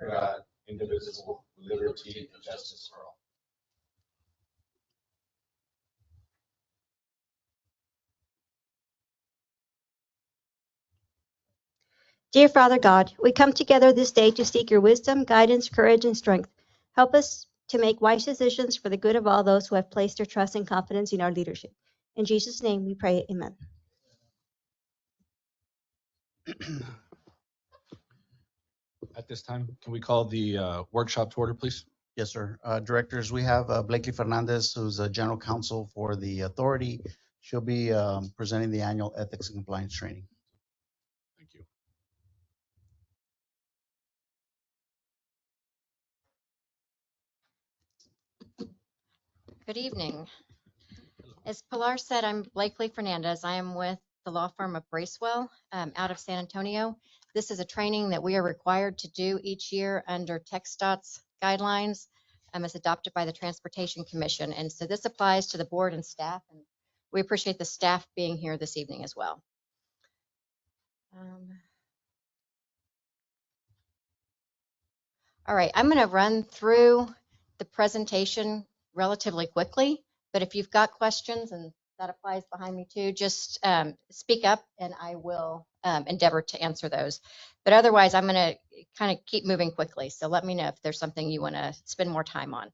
under God, indivisible, with liberty and justice for all. Dear Father God, we come together this day to seek your wisdom, guidance, courage, and strength. Help us to make wise decisions for the good of all those who have placed their trust and confidence in our leadership. In Jesus' name we pray, amen. At this time, can we call the workshop to order, please? Yes, sir. Directors, we have Blakely Fernandez, who's a general counsel for the authority. She'll be presenting the annual ethics and compliance training. Thank you. Good evening. As Pilar said, I'm Blakely Fernandez. I am with the law firm of Bracewell out of San Antonio. This is a training that we are required to do each year under TxDOT's guidelines as adopted by the Transportation Commission. And so this applies to the board and staff, and we appreciate the staff being here this evening as well. All right, I'm going to run through the presentation relatively quickly, but if you've got questions, and that applies behind me too, just speak up and I will endeavor to answer those. But otherwise, I'm going to kind of keep moving quickly. So let me know if there's something you want to spend more time on.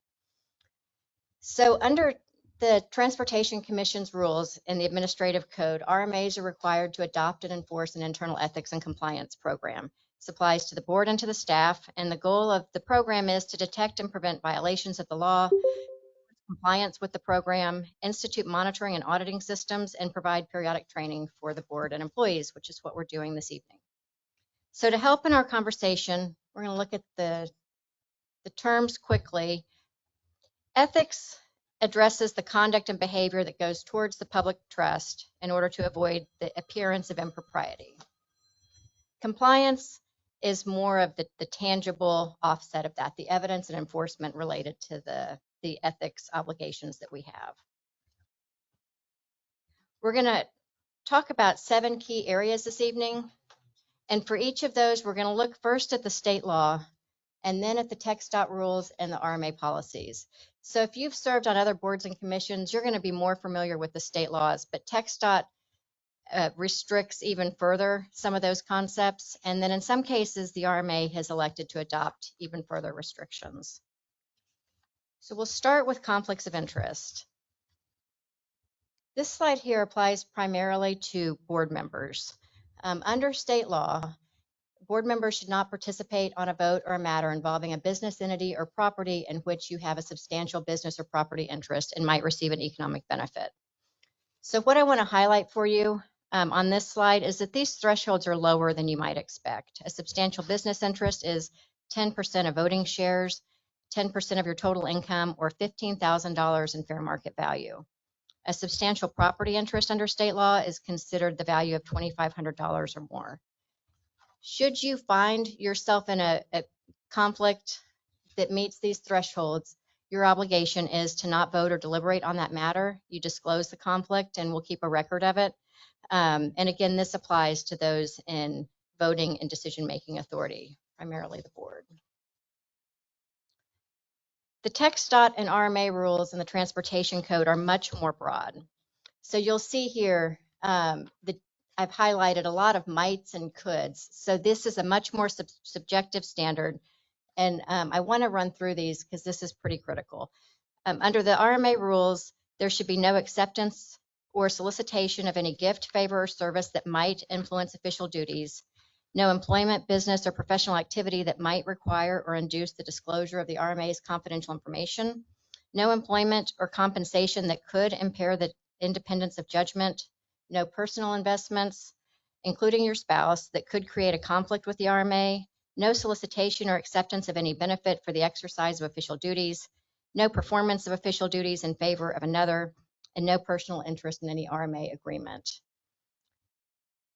So under the Transportation Commission's rules in the Administrative Code, RMAs are required to adopt and enforce an internal ethics and compliance program. This applies to the board and to the staff, and the goal of the program is to detect and prevent violations of the law, compliance with the program, institute monitoring and auditing systems, and provide periodic training for the board and employees, which is what we're doing this evening. So to help in our conversation, we're going to look at the terms quickly. Ethics addresses the conduct and behavior that goes towards the public trust in order to avoid the appearance of impropriety. Compliance is more of the tangible offset of that, the evidence and enforcement related to the ethics obligations that we have. We're going to talk about 7 key areas this evening. And for each of those, we're going to look first at the state law and then at the TxDOT rules and the RMA policies. So if you've served on other boards and commissions, you're going to be more familiar with the state laws, but TxDOT restricts even further some of those concepts. And then in some cases, the RMA has elected to adopt even further restrictions. So we'll start with conflicts of interest. This slide here applies primarily to board members. Under state law, board members should not participate on a vote or a matter involving a business entity or property in which you have a substantial business or property interest and might receive an economic benefit. So what I want to highlight for you on this slide is that these thresholds are lower than you might expect. A substantial business interest is 10% of voting shares, 10% of your total income, or $15,000 in fair market value. A substantial property interest under state law is considered the value of $2,500 or more. Should you find yourself in a conflict that meets these thresholds, your obligation is to not vote or deliberate on that matter. You disclose the conflict and we'll keep a record of it. And again, this applies to those in voting and decision-making authority, primarily the board. The TxDOT and RMA rules in the Transportation Code are much more broad. So you'll see here that I've highlighted a lot of mights and coulds. So this is a much more subjective standard. And I want to run through these because this is pretty critical. Under the RMA rules, there should be no acceptance or solicitation of any gift, favor, or service that might influence official duties, no employment, business, or professional activity that might require or induce the disclosure of the RMA's confidential information, no employment or compensation that could impair the independence of judgment, no personal investments, including your spouse, that could create a conflict with the RMA, no solicitation or acceptance of any benefit for the exercise of official duties, no performance of official duties in favor of another, and no personal interest in any RMA agreement.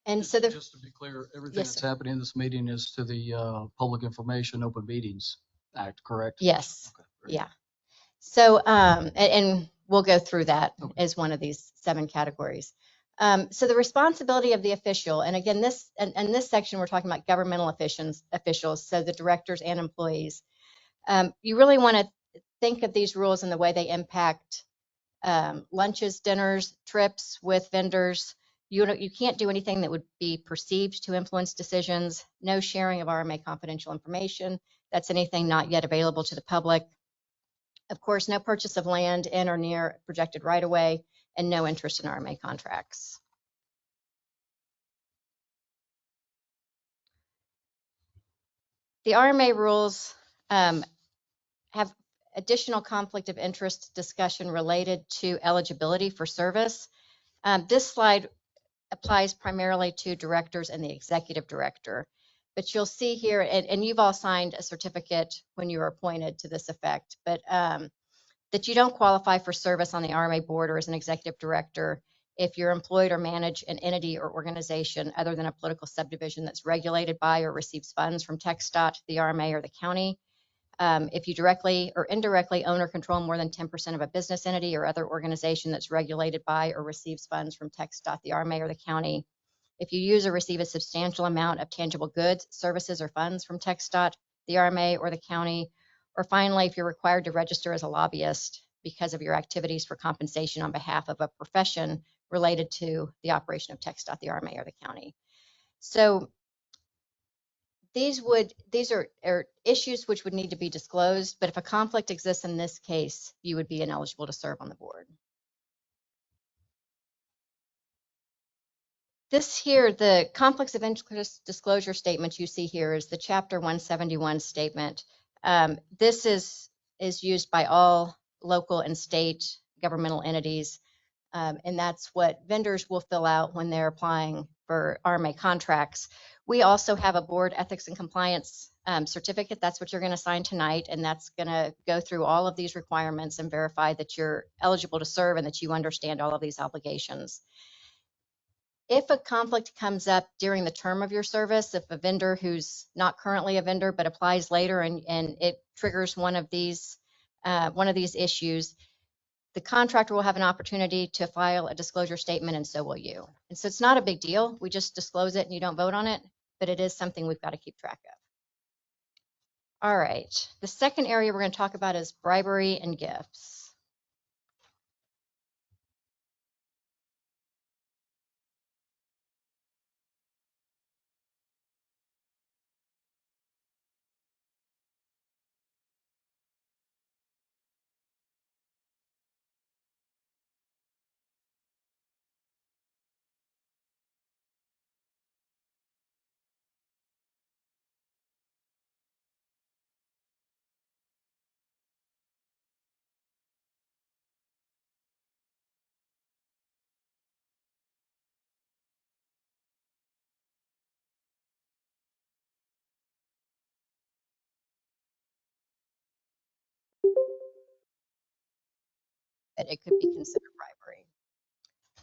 And so just to be clear, everything that's happening in this meeting is to the Public Information Open Meetings Act, correct? Yes. Okay, yeah. So, and we'll go through that as one of these 7 categories. So the responsibility of the official, and again, this section, we're talking about governmental officials, so the directors and employees. You really want to think of these rules in the way they impact lunches, dinners, trips with vendors. You can't do anything that would be perceived to influence decisions. No sharing of RMA confidential information. That's anything not yet available to the public. Of course, no purchase of land in or near projected right-of-way, and no interest in RMA contracts. The RMA rules have additional conflict of interest discussion related to eligibility for service. This slide applies primarily to directors and the executive director. But you'll see here, and you've all signed a certificate when you were appointed to this effect, but that you don't qualify for service on the RMA board or as an executive director if you're employed or manage an entity or organization other than a political subdivision that's regulated by or receives funds from TxDOT, the RMA, or the county. If you directly or indirectly own or control more than 10% of a business entity or other organization that's regulated by or receives funds from TxDOT, the RMA, or the county. If you use or receive a substantial amount of tangible goods, services, or funds from TxDOT, the RMA, or the county. Or finally, if you're required to register as a lobbyist because of your activities for compensation on behalf of a profession related to the operation of TxDOT, the RMA, or the county. So these are issues which would need to be disclosed, but if a conflict exists in this case, you would be ineligible to serve on the board. This here, the conflicts of interest disclosure statement you see here is the Chapter 171 statement. This is used by all local and state governmental entities, and that's what vendors will fill out when they're applying for RMA contracts. We also have a board ethics and compliance certificate. That's what you're going to sign tonight, and that's going to go through all of these requirements and verify that you're eligible to serve and that you understand all of these obligations. If a conflict comes up during the term of your service, if a vendor who's not currently a vendor but applies later and it triggers one of these issues, the contractor will have an opportunity to file a disclosure statement, and so will you. And so it's not a big deal. We just disclose it and you don't vote on it, but it is something we've got to keep track of. All right. The second area we're going to talk about is bribery and gifts. That it could be considered bribery.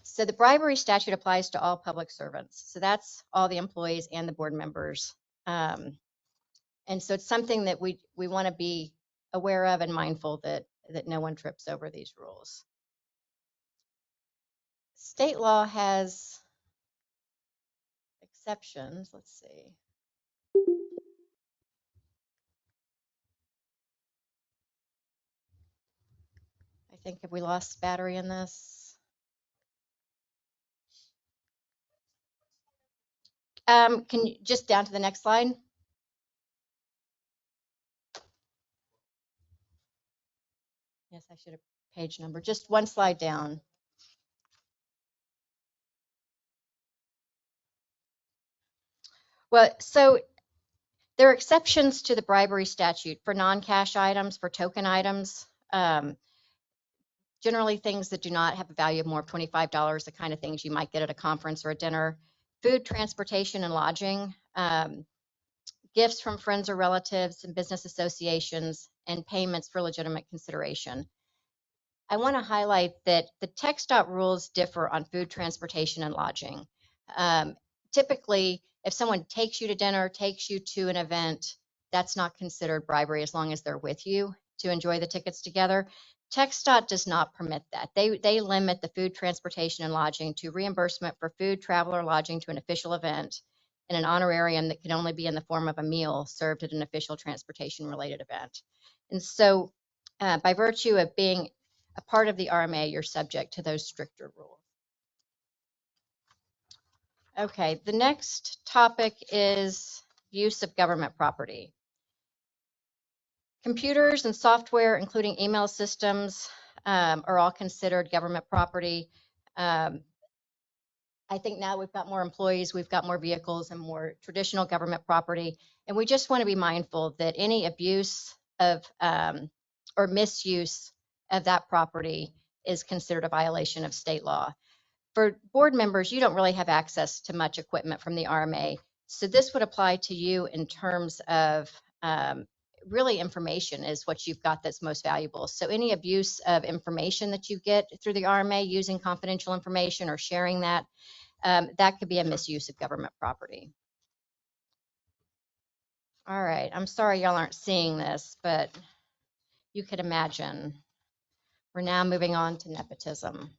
So the bribery statute applies to all public servants. So that's all the employees and the board members. And so it's something that we want to be aware of and mindful that no one trips over these rules. State law has exceptions. Let's see. I think, have we lost battery in this? Can you just down to the next slide? Yes, I should have page number. Just one slide down. Well, so there are exceptions to the bribery statute for non-cash items, for token items, generally things that do not have a value of more of $25, the kind of things you might get at a conference or a dinner, food, transportation, and lodging, gifts from friends or relatives and business associations, and payments for legitimate consideration. I want to highlight that the TxDOT rules differ on food, transportation, and lodging. Typically, if someone takes you to dinner, takes you to an event, that's not considered bribery as long as they're with you to enjoy the tickets together. TxDOT does not permit that. They limit the food, transportation, and lodging to reimbursement for food, travel, or lodging to an official event and an honorarium that can only be in the form of a meal served at an official transportation-related event. And so by virtue of being a part of the RMA, you're subject to those stricter rules. Okay, the next topic is use of government property. Computers and software, including email systems, are all considered government property. I think now we've got more employees, we've got more vehicles and more traditional government property. And we just want to be mindful that any abuse of or misuse of that property is considered a violation of state law. For board members, you don't really have access to much equipment from the RMA. So this would apply to you in terms of really information is what you've got that's most valuable. So any abuse of information that you get through the RMA using confidential information or sharing that, that could be a misuse of government property. All right, I'm sorry y'all aren't seeing this, but you could imagine. We're now moving on to nepotism.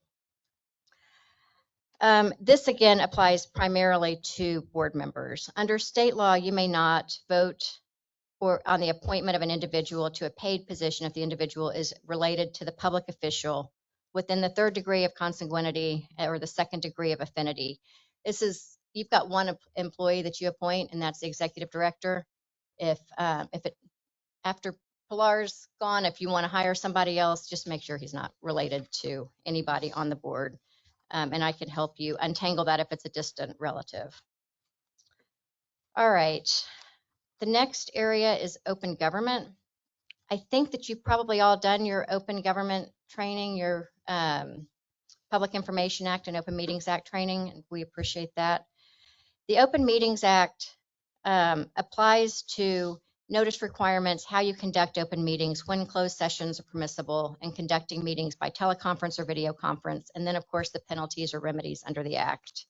This again applies primarily to board members. Under state law, you may not vote or on the appointment of an individual to a paid position if the individual is related to the public official within the third degree of consanguinity or the second degree of affinity. This is, you've got one employee that you appoint, and that's the executive director. If it, after Pharr's gone, if you want to hire somebody else, just make sure he's not related to anybody on the board. And I can help you untangle that if it's a distant relative. All right. The next area is open government. I think that you've probably all done your open government training, your Public Information Act and Open Meetings Act training, and we appreciate that. The Open Meetings Act applies to notice requirements, how you conduct open meetings, when closed sessions are permissible, and conducting meetings by teleconference or video conference, and then of course the penalties or remedies under the Act.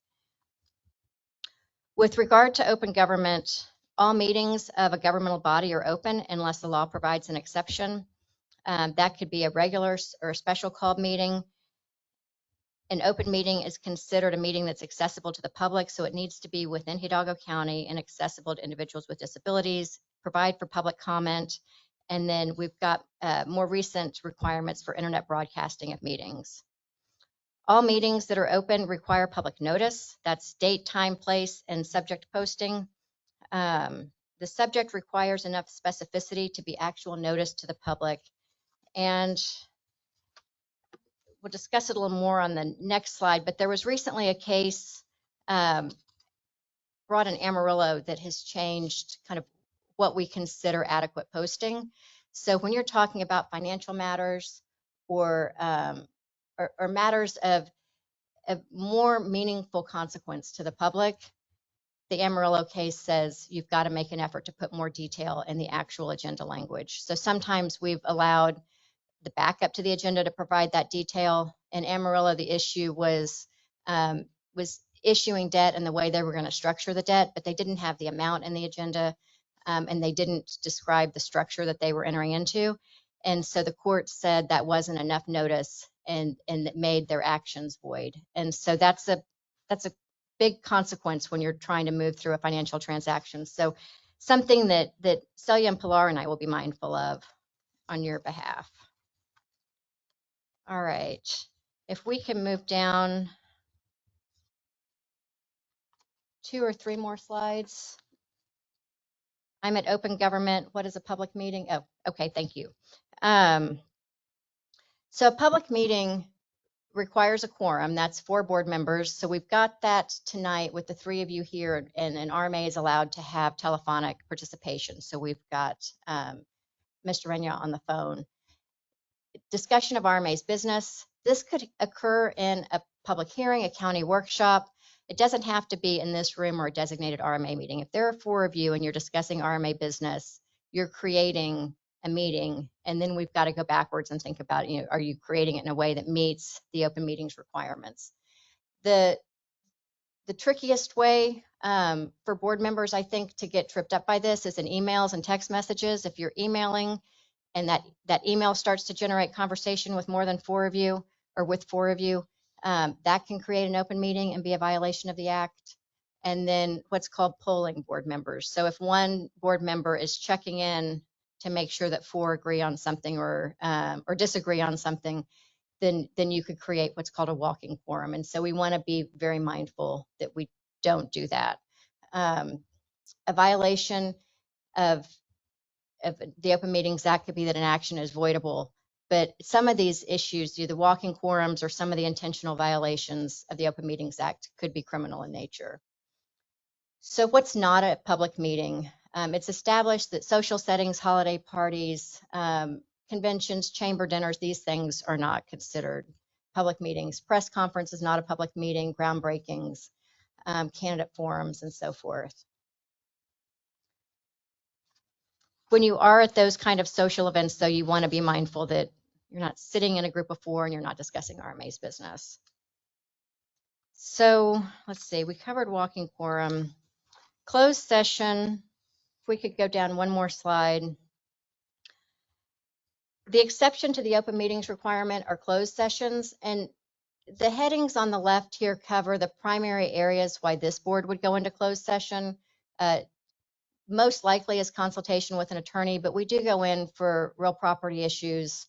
With regard to open government, all meetings of a governmental body are open unless the law provides an exception. That could be a regular or a special called meeting. An open meeting is considered a meeting that's accessible to the public, so it needs to be within Hidalgo County and accessible to individuals with disabilities, provide for public comment, and then we've got more recent requirements for internet broadcasting of meetings. All meetings that are open require public notice. That's date, time, place, and subject posting. The subject requires enough specificity to be actual notice to the public. And we'll discuss it a little more on the next slide, but there was recently a case brought in Amarillo that has changed kind of what we consider adequate posting. So when you're talking about financial matters or matters of more meaningful consequence to the public, the Amarillo case says you've got to make an effort to put more detail in the actual agenda language. So sometimes we've allowed the backup to the agenda to provide that detail. In Amarillo, the issue was issuing debt and the way they were going to structure the debt, but they didn't have the amount in the agenda, and they didn't describe the structure that they were entering into. And so the court said that wasn't enough notice and that made their actions void. And so that's a big consequence when you're trying to move through a financial transaction. So something that Celia and Pilar and I will be mindful of on your behalf. All right, if we can move down 2 or 3 more slides. I'm at open government. What is a public meeting? Oh, okay, thank you. So a public meeting requires a quorum. That's 4 board members. So we've got that tonight with the 3 of you here, and an RMA is allowed to have telephonic participation. So we've got Mr. Renya on the phone. Discussion of RMA's business. This could occur in a public hearing, a county workshop. It doesn't have to be in this room or a designated RMA meeting. If there are 4 of you and you're discussing RMA business, you're creating a meeting, and then we've got to go backwards and think about, are you creating it in a way that meets the open meetings requirements? The trickiest way for board members, I think, to get tripped up by this is in emails and text messages. If you're emailing and that email starts to generate conversation with more than 4 of you, or with 4 of you, that can create an open meeting and be a violation of the act. And then what's called polling board members. So if one board member is checking in to make sure that 4 agree on something or disagree on something, then you could create what's called a walking quorum. And so we want to be very mindful that we don't do that. A violation of the Open Meetings Act could be that an action is voidable. But some of these issues, the walking quorums or some of the intentional violations of the Open Meetings Act, could be criminal in nature. So what's not a public meeting? It's established that social settings, holiday parties, conventions, chamber dinners, these things are not considered public meetings. Press conference is not a public meeting, groundbreakings, candidate forums, and so forth. When you are at those kind of social events, though, you want to be mindful that you're not sitting in a group of 4 and you're not discussing RMA's business. So let's see, we covered walking quorum. Closed session, if we could go down one more slide. The exception to the open meetings requirement are closed sessions, and the headings on the left here cover the primary areas why this board would go into closed session. Most likely is consultation with an attorney, but we do go in for real property issues,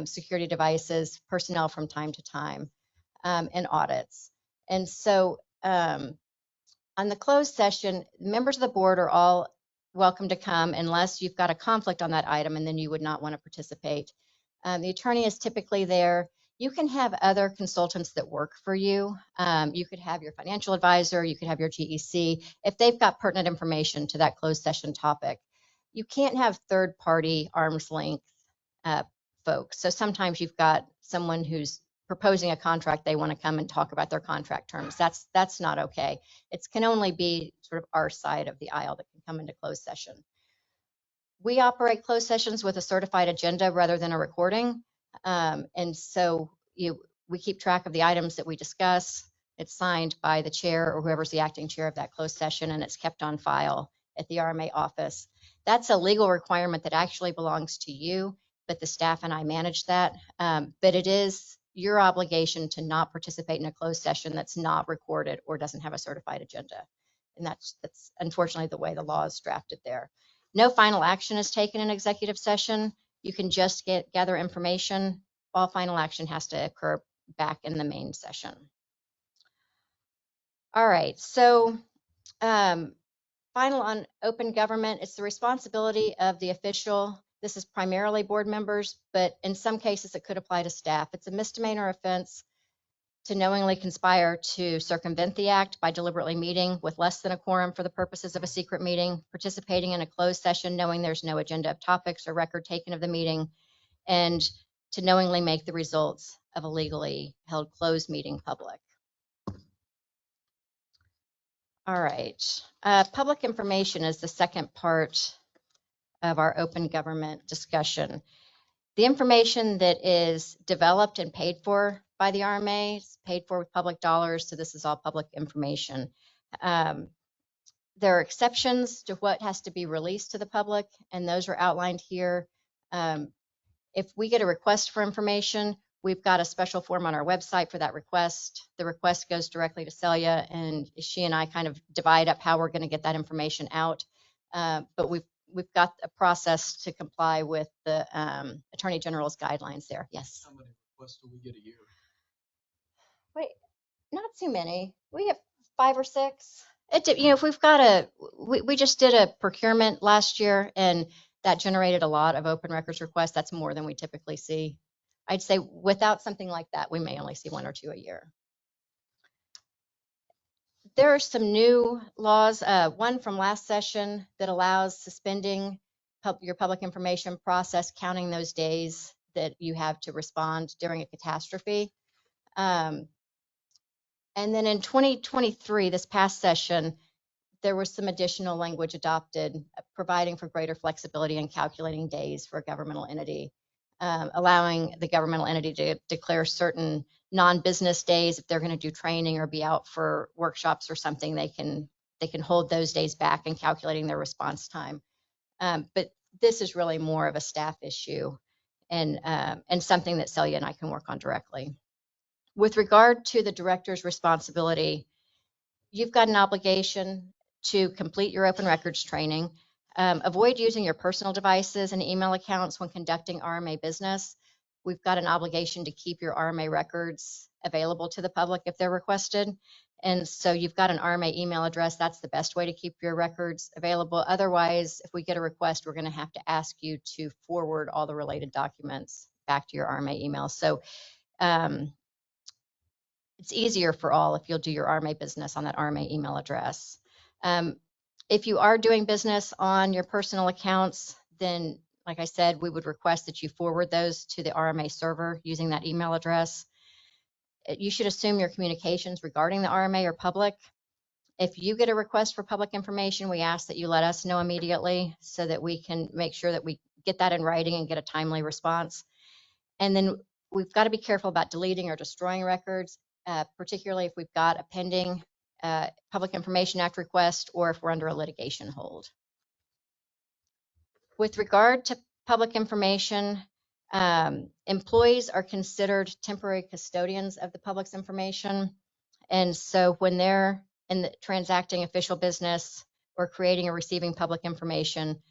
security devices, personnel from time to time, and audits. And so on the closed session, members of the board are all welcome to come unless you've got a conflict on that item, and then you would not want to participate. The attorney is typically there. You can have other consultants that work for you. You could have your financial advisor, you could have your GEC, if they've got pertinent information to that closed session topic. You can't have third-party arm's length folks. So sometimes you've got someone who's proposing a contract, they want to come and talk about their contract terms. That's not okay. It can only be sort of our side of the aisle that can come into closed session. We operate closed sessions with a certified agenda rather than a recording. And so we keep track of the items that we discuss. It's signed by the chair or whoever's the acting chair of that closed session, and it's kept on file at the RMA office. That's a legal requirement that actually belongs to you, but the staff and I manage that. But it is your obligation to not participate in a closed session that's not recorded or doesn't have a certified agenda. And that's unfortunately the way the law is drafted there. No final action is taken in executive session. You can just gather information. All final action has to occur back in the main session. All right, so final on open government, it's the responsibility of the official. This is primarily board members, but in some cases it could apply to staff. It's a misdemeanor offense to knowingly conspire to circumvent the act by deliberately meeting with less than a quorum for the purposes of a secret meeting, participating in a closed session knowing there's no agenda of topics or record taken of the meeting, and to knowingly make the results of a legally held closed meeting public. All right, public information is the second part of our open government discussion. The information that is developed and paid for by the RMA is paid for with public dollars, so this is all public information. There are exceptions to what has to be released to the public, and those are outlined here. If we get a request for information, we've got a special form on our website for that request. The request goes directly to Celia, and she and I kind of divide up how we're going to get that information out. But we've got a process to comply with the Attorney General's guidelines there. Yes. How many requests do we get a year? Wait, not too many. We have 5 or 6. If we've got we just did a procurement last year, and that generated a lot of open records requests. That's more than we typically see. I'd say without something like that, we may only see 1 or 2 a year. There are some new laws, one from last session that allows suspending your public information process, counting those days that you have to respond during a catastrophe. And then in 2023, this past session, there was some additional language adopted, providing for greater flexibility in calculating days for a governmental entity, allowing the governmental entity to declare certain non-business days. If they're going to do training or be out for workshops or something, they can hold those days back in calculating their response time. But this is really more of a staff issue and something that Celia and I can work on directly. With regard to the director's responsibility, you've got an obligation to complete your open records training. Avoid using your personal devices and email accounts when conducting RMA business. We've got an obligation to keep your RMA records available to the public if they're requested. And so you've got an RMA email address. That's the best way to keep your records available. Otherwise, if we get a request, we're going to have to ask you to forward all the related documents back to your RMA email. So it's easier for all if you'll do your RMA business on that RMA email address. If you are doing business on your personal accounts, then like I said, we would request that you forward those to the RMA server using that email address. You should assume your communications regarding the RMA are public. If you get a request for public information, we ask that you let us know immediately so that we can make sure that we get that in writing and get a timely response. And then we've got to be careful about deleting or destroying records, particularly if we've got a pending Public Information Act request or if we're under a litigation hold. With regard to public information, employees are considered temporary custodians of the public's information. And so when they're transacting official business or creating or receiving public information,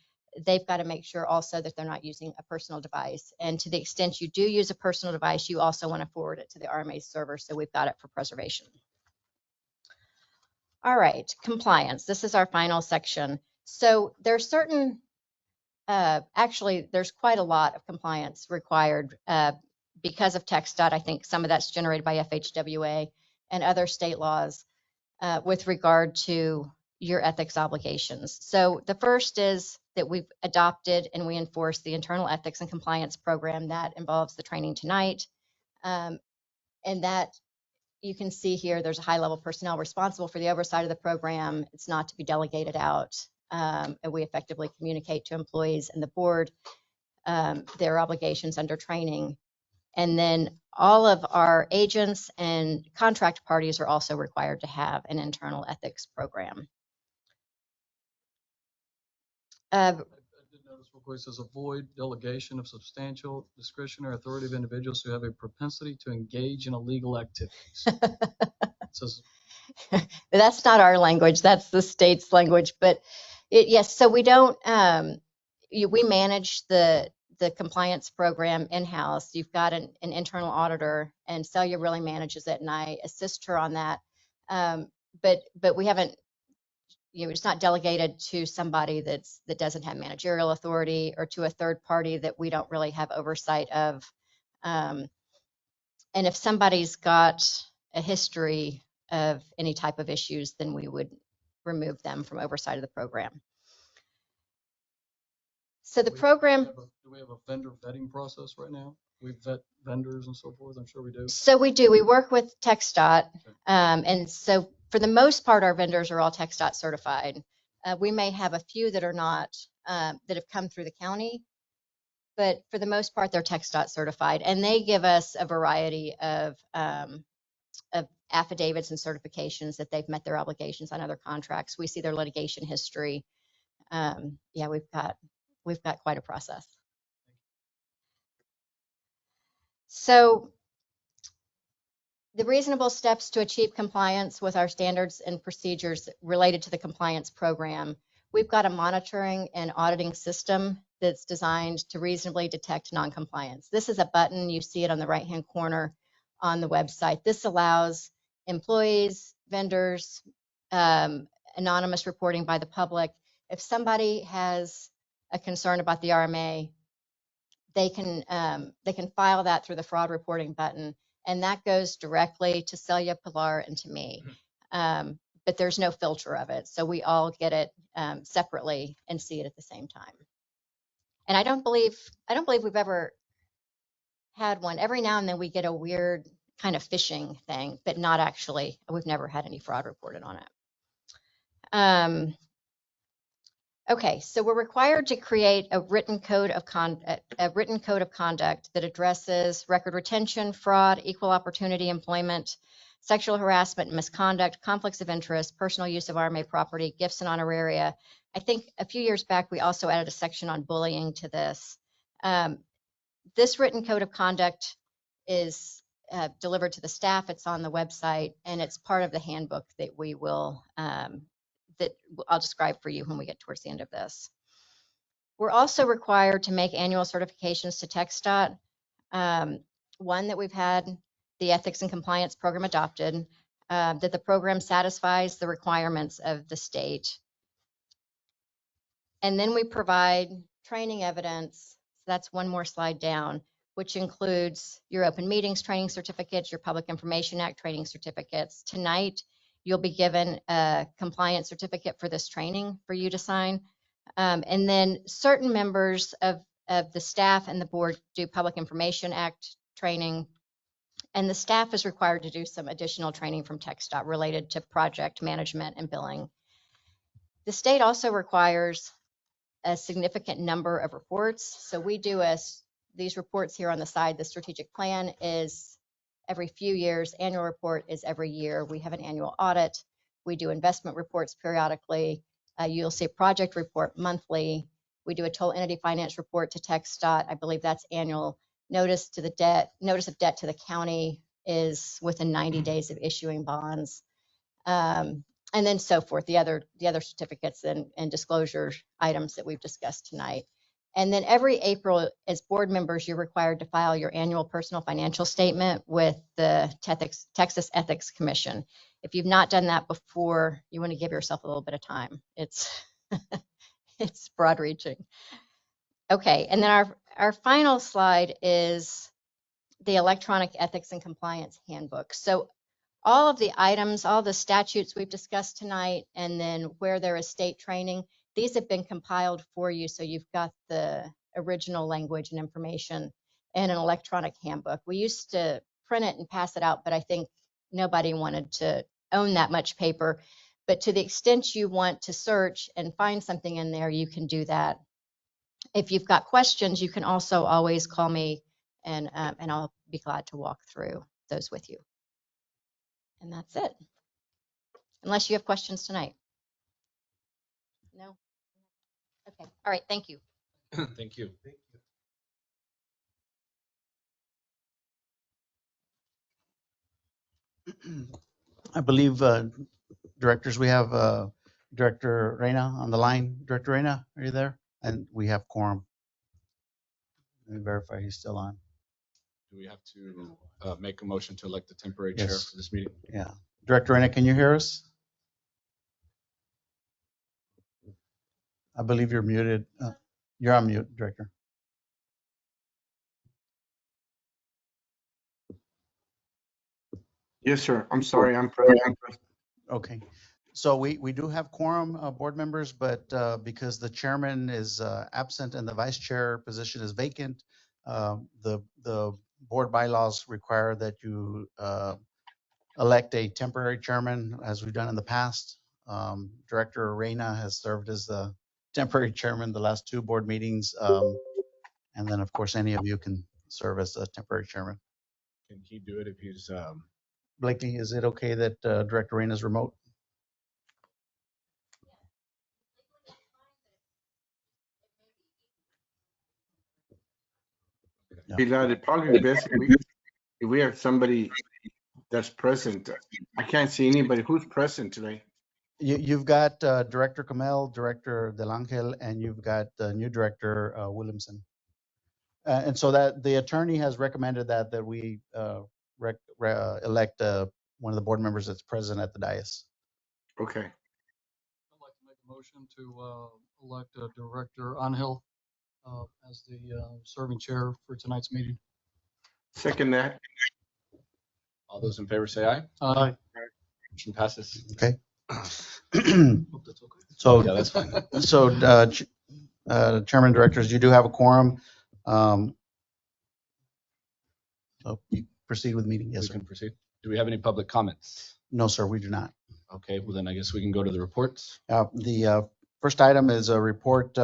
they've got to make sure also that they're not using a personal device. And to the extent you do use a personal device, you also want to forward it to the RMA server so we've got it for preservation. All right, compliance. This is our final section. So there's certain actually, there's quite a lot of compliance required because of TxDOT. I think some of that's generated by FHWA and other state laws with regard to your ethics obligations. So the first is that we've adopted and we enforce the internal ethics and compliance program that involves the training tonight. And that you can see here, there's a high-level personnel responsible for the oversight of the program. It's not to be delegated out. And we effectively communicate to employees and the board their obligations under training. And then all of our agents and contract parties are also required to have an internal ethics program. I did notice real quick, it says avoid delegation of substantial discretionary authority of individuals who have a propensity to engage in illegal activities. It says, That's not our language, that's the state's language, but yes, so we don't, we manage the compliance program in-house. You've got an internal auditor, and Celia really manages it, and I assist her on that. But we haven't, it's not delegated to somebody that doesn't have managerial authority or to a third party that we don't really have oversight of. And if somebody's got a history of any type of issues, then we would remove them from oversight of the program. So the program. Do we have a vendor vetting process right now? We vet vendors and so forth, I'm sure we do. So we do, we work with TxDOT. And so for the most part, our vendors are all TxDOT certified. We may have a few that are not, that have come through the county, but for the most part, they're TxDOT certified. And they give us a variety of affidavits and certifications that they've met their obligations on other contracts. We see their litigation history. Yeah, we've got quite a process. So the reasonable steps to achieve compliance with our standards and procedures related to the compliance program, we've got a monitoring and auditing system that's designed to reasonably detect noncompliance. This is a button, you see it on the right-hand corner on the website. This allows employees, vendors, anonymous reporting by the public. If somebody has a concern about the RMA, they can file that through the fraud reporting button, and that goes directly to Celia, Pharr, and to me. But there's no filter of it, so we all get it separately and see it at the same time. And I don't believe we've ever had one. Every now and then we get a weird kind of phishing thing, but not actually. We've never had any fraud reported on it. Okay, so we're required to create a written code of conduct that addresses record retention, fraud, equal opportunity employment, sexual harassment and misconduct, conflicts of interest, personal use of RMA property, gifts and honoraria. I think a few years back, we also added a section on bullying to this. This written code of conduct is delivered to the staff. It's on the website, and it's part of the handbook that we will, that I'll describe for you when we get towards the end of this. We're also required to make annual certifications to TxDOT. One that we've had the ethics and compliance program adopted, that the program satisfies the requirements of the state. And then we provide training evidence. That's one more slide down, which includes your open meetings training certificates, your Public Information Act training certificates. Tonight, you'll be given a compliance certificate for this training for you to sign. And then certain members of the staff and the board do Public Information Act training. And the staff is required to do some additional training from TxDOT related to project management and billing. The state also requires a significant number of reports. So we do these reports here on the side. The strategic plan is every few years. Annual report is every year. We have an annual audit. We do investment reports periodically. You'll see a project report monthly. We do a total entity finance report to TxDOT. I believe that's annual. Notice of debt to the county is within 90 days of issuing bonds. And then so forth, the other certificates and disclosure items that we've discussed tonight. And then every April, as board members, you're required to file your annual personal financial statement with the Texas Ethics Commission. If you've not done that before, you want to give yourself a little bit of time. It's it's broad reaching. Okay, and then our final slide is the electronic ethics and compliance handbook. So all of the items, all the statutes we've discussed tonight, and then where there is state training, these have been compiled for you. So you've got the original language and information in an electronic handbook. We used to print it and pass it out, but I think nobody wanted to own that much paper. But to the extent you want to search and find something in there, you can do that. If you've got questions, you can also always call me, and I'll be glad to walk through those with you. And that's it. Unless you have questions tonight. No? Okay. All right. Thank you. Thank you. I believe, directors, we have Director Reyna on the line. Director Reyna, are you there? And we have quorum. Let me verify he's still on. Do we have to make a motion to elect the temporary chair Yes. for this meeting? Yeah. Director Reyna, can you hear us? I believe you're muted. You're on mute, Director. Yes, sir. I'm sorry. I'm present. Okay. So we do have quorum, board members, but because the chairman is absent and the vice chair position is vacant, the board bylaws require that you elect a temporary chairman, as we've done in the past. Director Reyna has served as the temporary chairman the last two board meetings. And then, of course, any of you can serve as a temporary chairman. Can he do it if he's? Blakely, is it okay that Director Reyna is remote? Yeah. Pilar, it'd probably be best if we have somebody that's present. I can't see anybody who's present today. You've got Director Kamel, Director Del Angel, and you've got new Director Williamson. And so that the attorney has recommended that we elect one of the board members that's present at the dais. Okay. I'd like to make a motion to elect Director Angel as the serving chair for tonight's meeting. Second that. All those in favor say aye. Aye. Motion passes. Okay. Hope that's okay. So Yeah, that's fine. So Chairman, Directors, you do have a quorum. So you proceed with the meeting. Yes, We sir. can proceed. Do we have any public comments? No, sir, we do not. Okay, well then I guess we can go to the reports. The first item is a report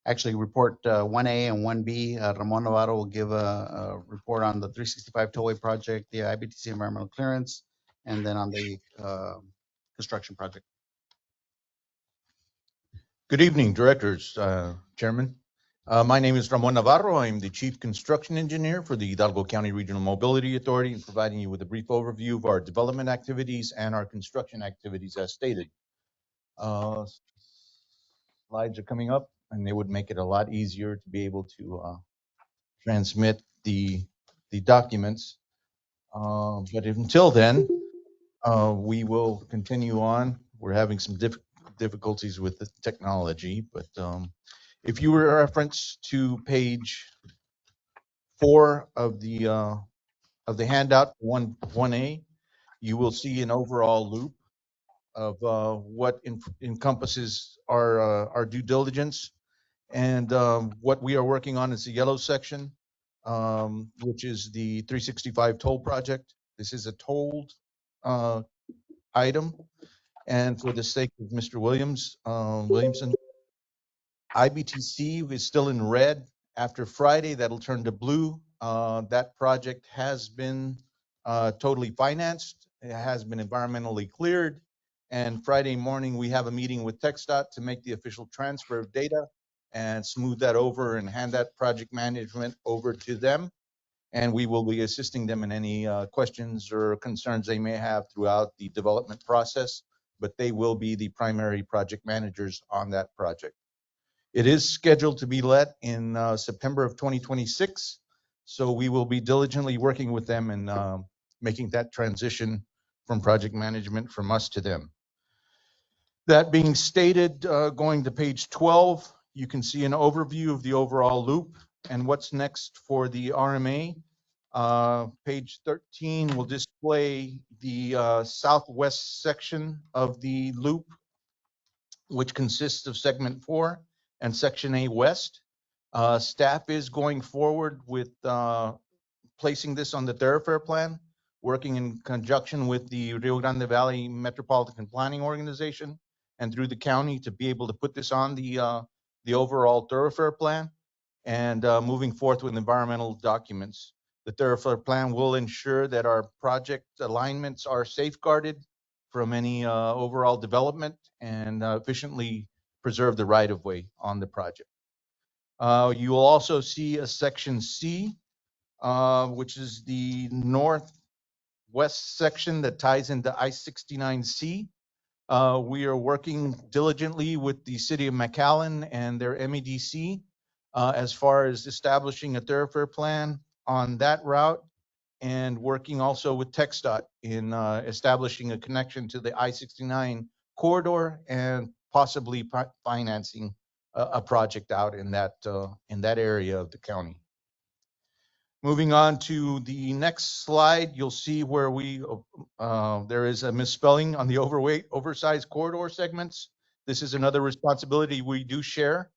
Actually, report 1A and 1B. Ramon Navarro will give a report on the 365 tollway project, the IBTC environmental clearance, and then on the construction project. Good evening, directors, chairman. My name is Ramon Navarro. I'm the chief construction engineer for the Hidalgo County Regional Mobility Authority, and providing you with a brief overview of our development activities and our construction activities as stated. Slides are coming up, and they would make it a lot easier to be able to transmit the documents. But until then, we will continue on. We're having some difficulties with the technology, but if you were reference to page 4 of the handout, 1A, you will see an overall loop of what encompasses our due diligence, and what we are working on is the yellow section, which is the 365 toll project. This is a tolled item, and for the sake of Mr. Williamson, IBTC is still in red. After Friday, that'll turn to blue. That project has been totally financed. It has been environmentally cleared. And Friday morning, we have a meeting with TxDOT to make the official transfer of data and smooth that over and hand that project management over to them. And we will be assisting them in any questions or concerns they may have throughout the development process, but they will be the primary project managers on that project. It is scheduled to be let in September of 2026, so we will be diligently working with them and making that transition from project management from us to them. That being stated, going to page 12, you can see an overview of the overall loop and what's next for the RMA. Page 13 will display the southwest section of the loop, which consists of segment 4 and section A West. Staff is going forward with placing this on the thoroughfare plan, working in conjunction with the Rio Grande Valley Metropolitan Planning Organization and through the county to be able to put this on the overall thoroughfare plan, and moving forth with environmental documents. The thoroughfare plan will ensure that our project alignments are safeguarded from any overall development and efficiently preserve the right-of-way on the project. You will also see a section C, which is the northwest section that ties into I-69C. We are working diligently with the city of McAllen and their MEDC as far as establishing a thoroughfare plan on that route, and working also with TxDOT in establishing a connection to the I-69 corridor and possibly financing a project out in that area of the county. Moving on to the next slide, you'll see where there is a misspelling on the oversized corridor segments. This is another responsibility we do share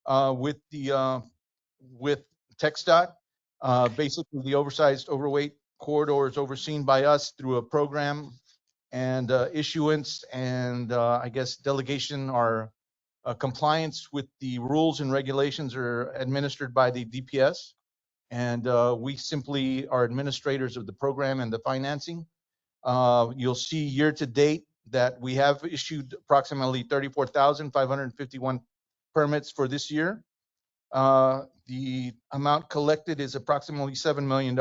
with TxDOT. Basically, the oversized overweight corridor is overseen by us through a program and issuance and I guess delegation or compliance with the rules and regulations are administered by the DPS. And we simply are administrators of the program and the financing. You'll see year to date that we have issued approximately 34,551 permits for this year. The amount collected is approximately $7 million.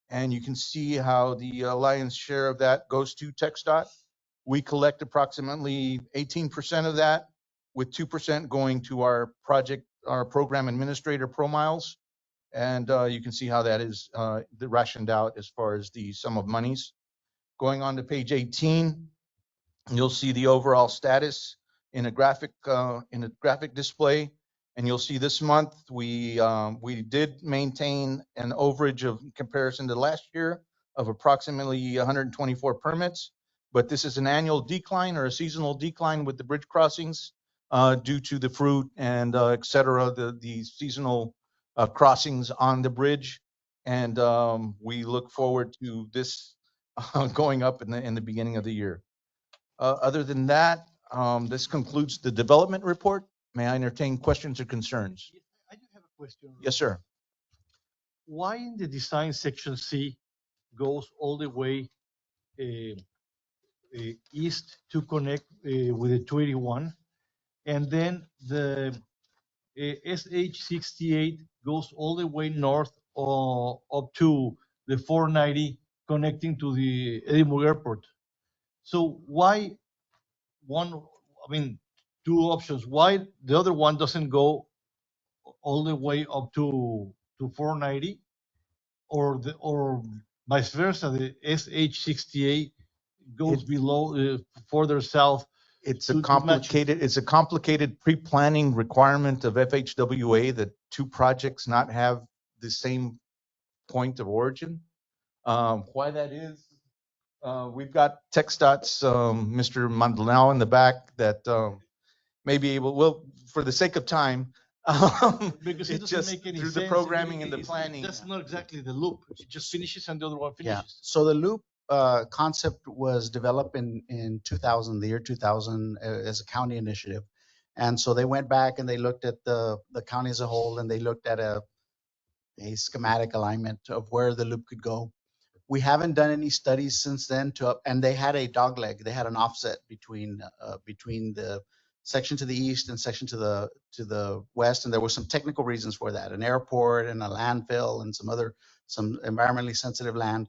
And you can see how the lion's share of that goes to TxDOT. We collect approximately 18% of that, with 2% going to our program administrator ProMiles. And you can see how that is rationed out as far as the sum of monies. Going on to page 18, you'll see the overall status in a graphic display. And you'll see this month we did maintain an overage of comparison to last year of approximately 124 permits. But this is an annual decline or a seasonal decline with the bridge crossings due to the fruit and et cetera, the seasonal crossings on the bridge. And we look forward to this going up in the beginning of the year. Other than that, this concludes the development report. May I entertain questions or concerns? I do have a question. Yes, sir. Why in the design section C goes all the way east to connect with the 281, and then the SH68 goes all the way north up to the 490 connecting to the Edinburgh Airport? So why one, I mean, two options. Why the other one doesn't go all the way up to 490, or vice versa, the SH68 goes below further south? It's to a match it. complicated pre-planning requirement of FHWA that two projects not have the same point of origin. Why that is, we've got TxDOT's Mr. Maldonado in the back that may be able, well, for the sake of time, Because it it doesn't just make any through sense. the programming and the planning. That's not exactly the loop. It just finishes and the other one Yeah. finishes. So the loop concept was developed in 2000, the year 2000, as a county initiative. And so they went back and they looked at the county as a whole, and they looked at a schematic alignment of where the loop could go. We haven't done any studies since then and they had a dogleg. They had an offset between the section to the east and section to the west, and there were some technical reasons for that: an airport and a landfill and some environmentally sensitive land.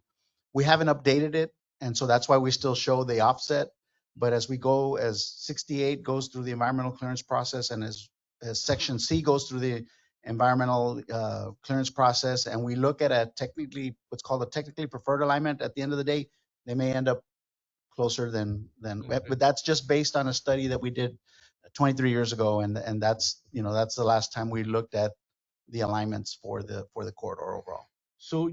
We haven't updated it, and so that's why we still show the offset. But as we go, as 68 goes through the environmental clearance process, and as section C goes through the environmental clearance process, and we look at what's called a technically preferred alignment, at the end of the day, they may end up closer than, but that's just based on a study that we did 23 years ago, and that's the last time we looked at the alignments for the corridor overall. So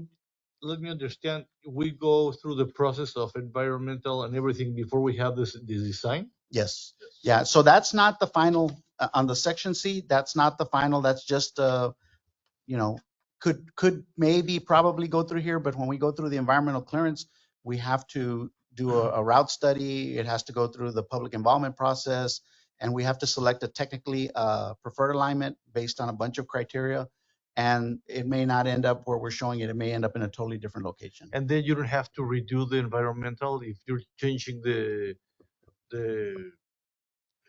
let me understand, we go through the process of environmental and everything before we have this design? Yes. Yeah. So that's not the final on the section C. That's not the final. That's just could maybe probably go through here. But when we go through the environmental clearance, we have to do a route study. It has to go through the public involvement process, and we have to select a technically preferred alignment based on a bunch of criteria. And it may not end up where we're showing it. It may end up in a totally different location. And then you don't have to redo the environmental if you're changing the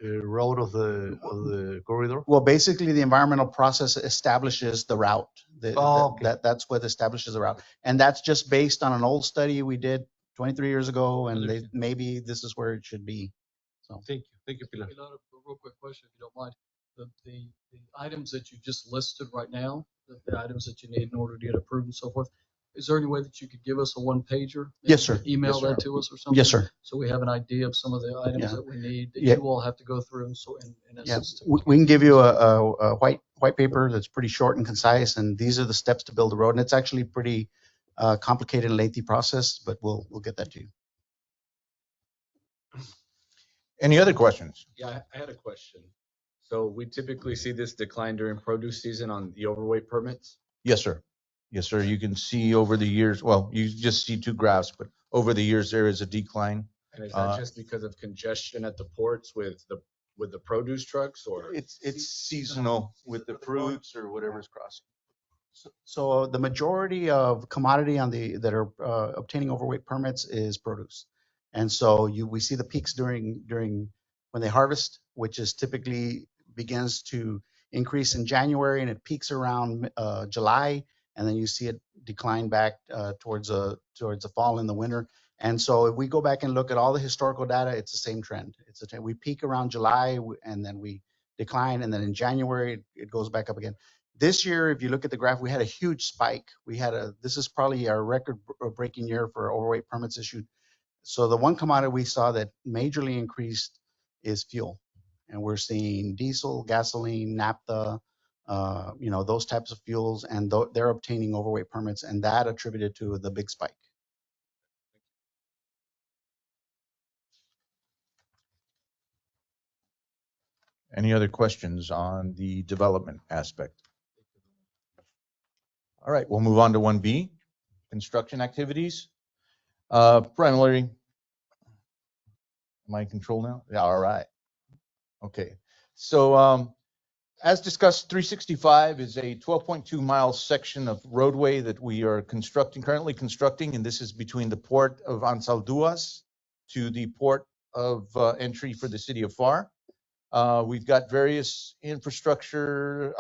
route of the corridor? Well, basically, the environmental process establishes the route. Okay. That's what establishes the route, and that's just based on an old study we did 23 years ago, and maybe this is where it should be. So Thank you, Pilar. A real quick question, if you don't mind. The items that you just listed right now, the items that you need in order to get approved and so forth, is there any way that you could give us a one pager? Yes, sir. Email Yes, sir. that to us or something? Yes, sir. So we have an idea of some of the items Yeah. that we need that Yeah. you all have to go through and so in Yeah, essence. we can give you a white paper that's pretty short and concise, and these are the steps to build a road. And it's actually pretty complicated and lengthy process, but we'll get that to you. Any other questions? Yeah, I had a question. So we typically see this decline during produce season on the overweight permits. Yes, sir. Yes, sir. You can see over the years, well, you just see two graphs, but over the years, there is a decline. And is that just because of congestion at the ports with the produce trucks, or? It's seasonal with the fruits or whatever's crossing. So the majority of commodity that are obtaining overweight permits is produce. And so we see the peaks during when they harvest, which is typically begins to increase in January, and it peaks around July, and then you see it decline back towards the fall and the winter. And so if we go back and look at all the historical data, it's the same trend. We peak around July, and then we decline, and then in January it goes back up again. This year, if you look at the graph, we had a huge spike. This is probably our record-breaking year for overweight permits issued. So the one commodity we saw that majorly increased is fuel. And we're seeing diesel, gasoline, naphtha, those types of fuels, and they're obtaining overweight permits, and that attributed to the big spike. Any other questions on the development aspect? All right, we'll move on to 1B, construction activities. Brian Larry, am I in control now? Yeah, all right. Okay, so As discussed, 365 is a 12.2 mile section of roadway that we are currently constructing, and this is between the port of Ansalduas to the port of entry for the city of Pharr. We've got various infrastructure,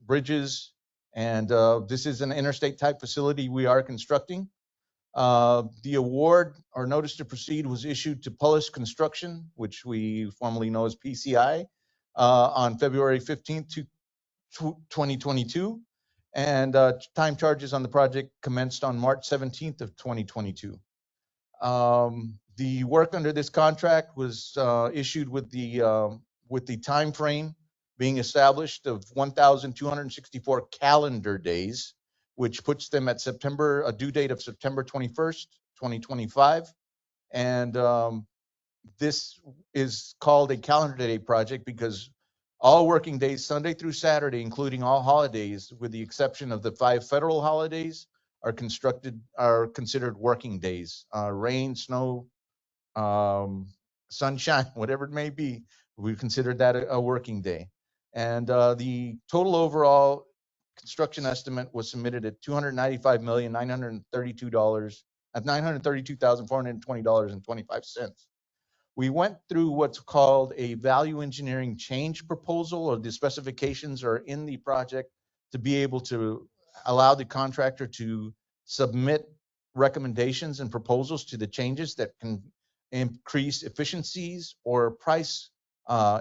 bridges, and this is an interstate type facility we are constructing. The award or notice to proceed was issued to Pullis Construction, which we formerly know as PCI, on February 15th, 2022. And time charges on the project commenced on March 17th of 2022. The work under this contract was issued with the time frame being established of 1,264 calendar days, which puts them at a due date of September 21st, 2025. And this is called a calendar day project because all working days, Sunday through Saturday, including all holidays, with the exception of the 5 federal holidays, are considered working days. Rain, snow, sunshine, whatever it may be, we consider that a working day. And the total overall construction estimate was submitted at $932,420.25. We went through what's called a value engineering change proposal, or the specifications are in the project to be able to allow the contractor to submit recommendations and proposals to the changes that can increase efficiencies or price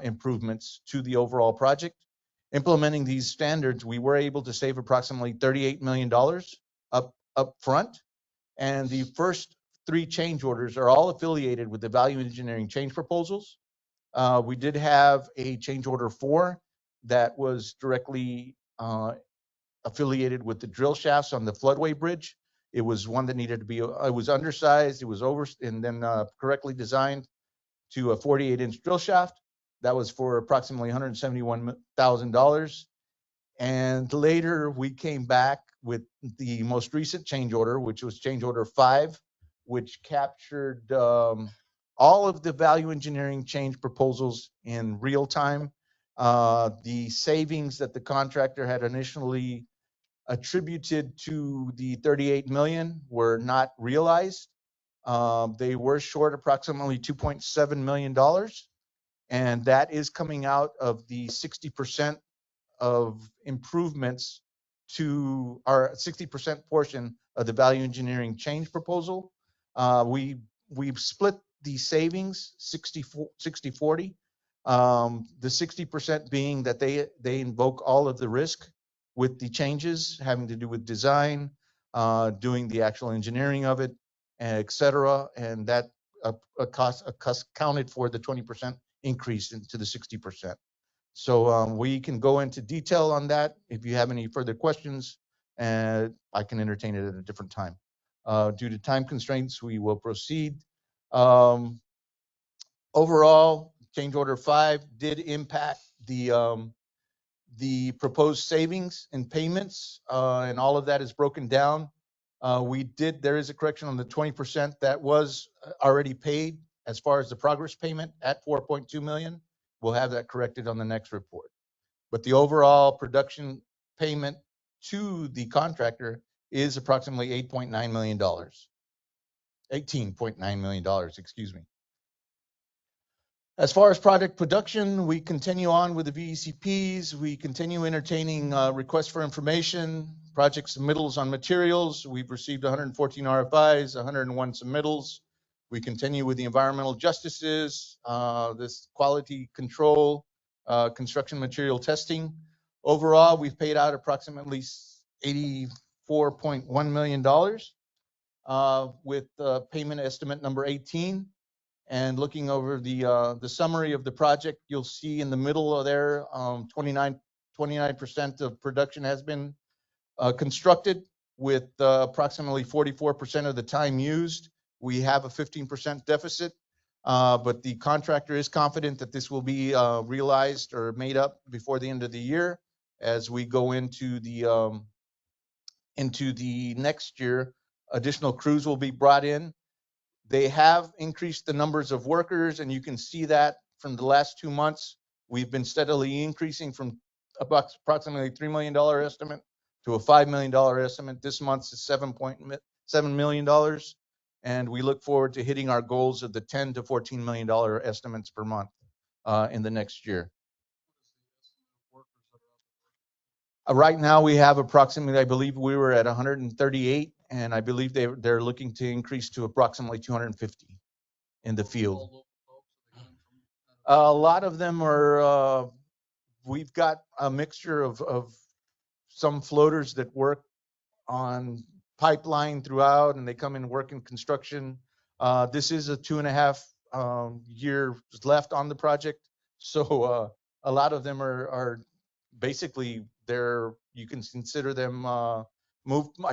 improvements to the overall project. Implementing these standards, we were able to save approximately $38 million up front. And the first 3 change orders are all affiliated with the value engineering change proposals. We did have a change order 4 that was directly affiliated with the drill shafts on the floodway bridge. It was one that needed to be, it was undersized, it was and then correctly designed to a 48-inch drill shaft. That was for approximately $171,000. And later we came back with the most recent change order, which was change order 5, which captured all of the value engineering change proposals in real time. The savings that the contractor had initially attributed to the 38 million were not realized. They were short approximately $2.7 million. And that is coming out of the 60% of improvements to our 60% portion of the value engineering change proposal. We've split the savings 60-40. The 60% being that they invoke all of the risk with the changes having to do with design, doing the actual engineering of it, et cetera. And that counted for the 20% increase into the 60%. So we can go into detail on that if you have any further questions, and I can entertain it at a different time. Due to time constraints, we will proceed. Overall, change order 5 did impact the proposed savings and payments, and all of that is broken down. There is a correction on the 20% that was already paid as far as the progress payment at 4.2 million. We'll have that corrected on the next report. But the overall production payment to the contractor is approximately $8.9 million. $18.9 million, excuse me. As far as project production, we continue on with the VECPs. We continue entertaining requests for information, project submittals on materials. We've received 114 RFIs, 101 submittals. We continue with the environmental justices, this quality control, construction material testing. Overall, we've paid out approximately $84.1 million with payment estimate number 18. And looking over the summary of the project, you'll see in the middle of there, 29% of production has been constructed with approximately 44% of the time used. We have a 15% deficit, but the contractor is confident that this will be realized or made up before the end of the year. As we go into the next year, additional crews will be brought in. They have increased the numbers of workers, and you can see that from the last 2 months. We've been steadily increasing from approximately $3 million estimate to a $5 million estimate. This month's is $7.7 million. And we look forward to hitting our goals of the $10 to $14 million estimates per month in the next year. Right now, we have approximately, I believe we were at 138, and I believe they're looking to increase to approximately 250 in the field. A lot of them are, we've got a mixture of some floaters that work on pipeline throughout, and they come and work in construction. This is a 2.5 years left on the project. So a lot of them are basically, you can consider them I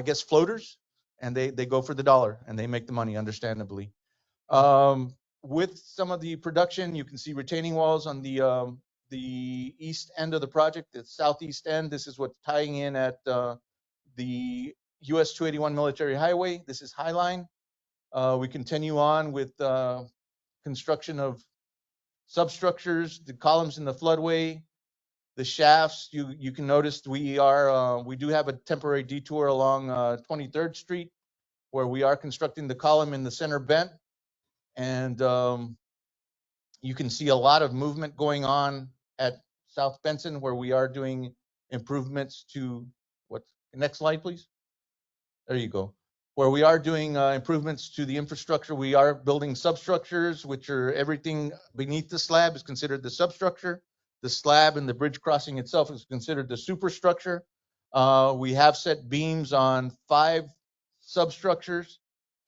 guess, floaters, and they go for the dollar and they make the money, understandably. With some of the production, you can see retaining walls on the east end of the project, the southeast end. This is what's tying in at the US 281 military highway. This is Highline. We continue on with construction of substructures, the columns in the floodway, the shafts. You can notice we do have a temporary detour along 23rd Street where we are constructing the column in the center bent. And you can see a lot of movement going on at South Benson where we are doing improvements to next slide, please. There you go. Where we are doing improvements to the infrastructure. We are building substructures, which are everything beneath the slab is considered the substructure. The slab and the bridge crossing itself is considered the superstructure. We have set beams on 5 substructures,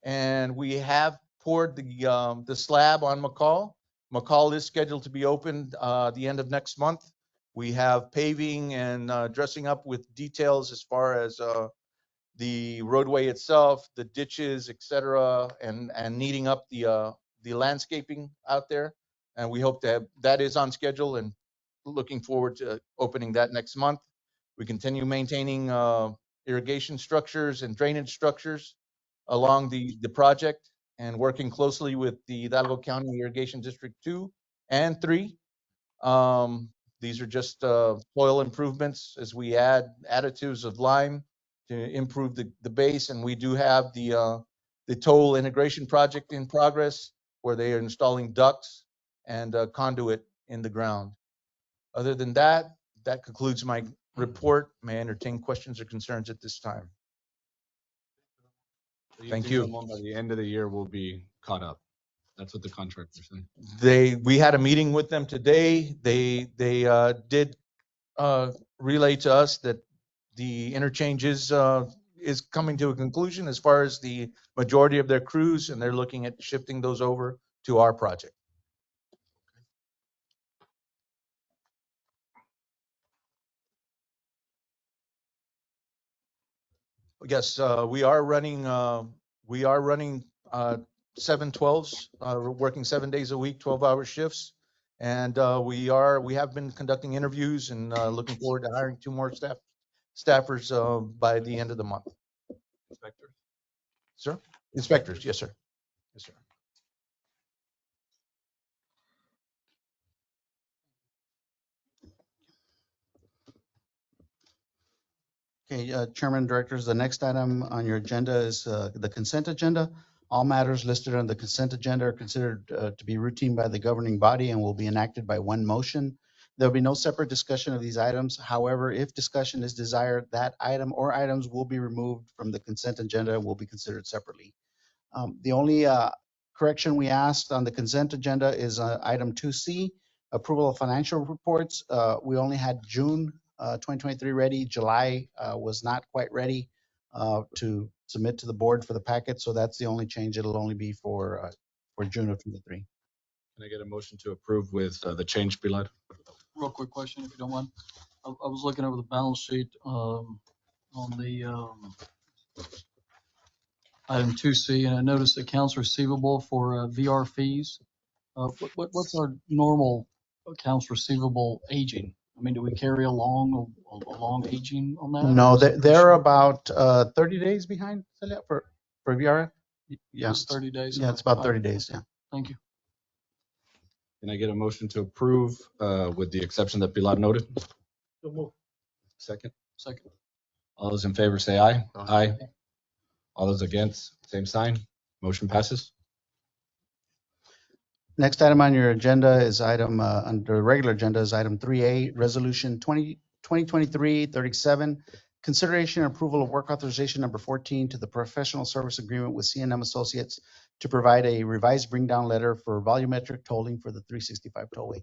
and we have poured the slab on McCall. McCall is scheduled to be opened the end of next month. We have paving and dressing up with details as far as the roadway itself, the ditches, etc., and neating up the landscaping out there. And we hope to have that is on schedule and looking forward to opening that next month. We continue maintaining irrigation structures and drainage structures along the project and working closely with the Hidalgo County Irrigation District 2 and 3. These are just soil improvements as we add additives of lime to improve the base. And we do have the toll integration project in progress where they are installing ducts and conduit in the ground. Other than that, that concludes my report. May I entertain questions or concerns at this time? Thank you. By the end of the year, we'll be caught up. That's what the contractors say. We had a meeting with them today. They did relay to us that the interchange is coming to a conclusion as far as the majority of their crews, and they're looking at shifting those over to our project. Yes, we are running 7/12s. We're working 7 days a week, 12-hour shifts, and we have been conducting interviews and looking forward to hiring 2 more staffers by the end of the month. Inspectors? Sir? Inspectors, yes, sir. Yes, sir. Okay, Chairman, Directors, the next item on your agenda is the consent agenda. All matters listed on the consent agenda are considered to be routine by the governing body and will be enacted by one motion. There'll be no separate discussion of these items. However, if discussion is desired, that item or items will be removed from the consent agenda and will be considered separately. The only correction we asked on the consent agenda is item 2C, approval of financial reports. We only had June 2023 ready. July was not quite ready to submit to the board for the packet. So that's the only change. It'll only be for June of 23. Can I get a motion to approve with the change below? Real quick question, if you don't mind. I was looking over the balance sheet on the item 2C, and I noticed accounts receivable for VR fees. What's our normal accounts receivable aging? I mean, do we carry a long aging on that? No, they're about 30 days behind, Celia, for VR. Yeah, Just 30 days. Yeah, it's about 30 days. Yeah. Thank you. Can I get a motion to approve with the exception that Pilar noted? So move. Second. Second. All those in favor say aye. Aye. All those against, same sign. Motion passes. Next item on your agenda is under the regular agenda is item 3A, Resolution 2023-37, consideration and approval of work authorization number 14 to the professional service agreement with C&M Associates to provide a revised bring down letter for volumetric tolling for the 365 tollway.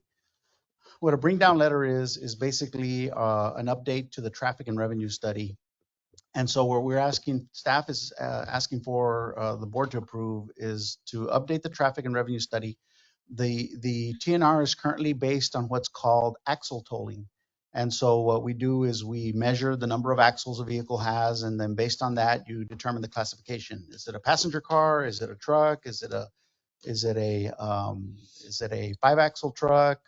What a bring down letter is basically an update to the traffic and revenue study. And so what we're asking, staff is asking for the board to approve is to update the traffic and revenue study. The TNR is currently based on what's called axle tolling. And so what we do is we measure the number of axles a vehicle has, and then based on that, you determine the classification. Is it a passenger car? Is it a truck? Is it a 5-axle truck?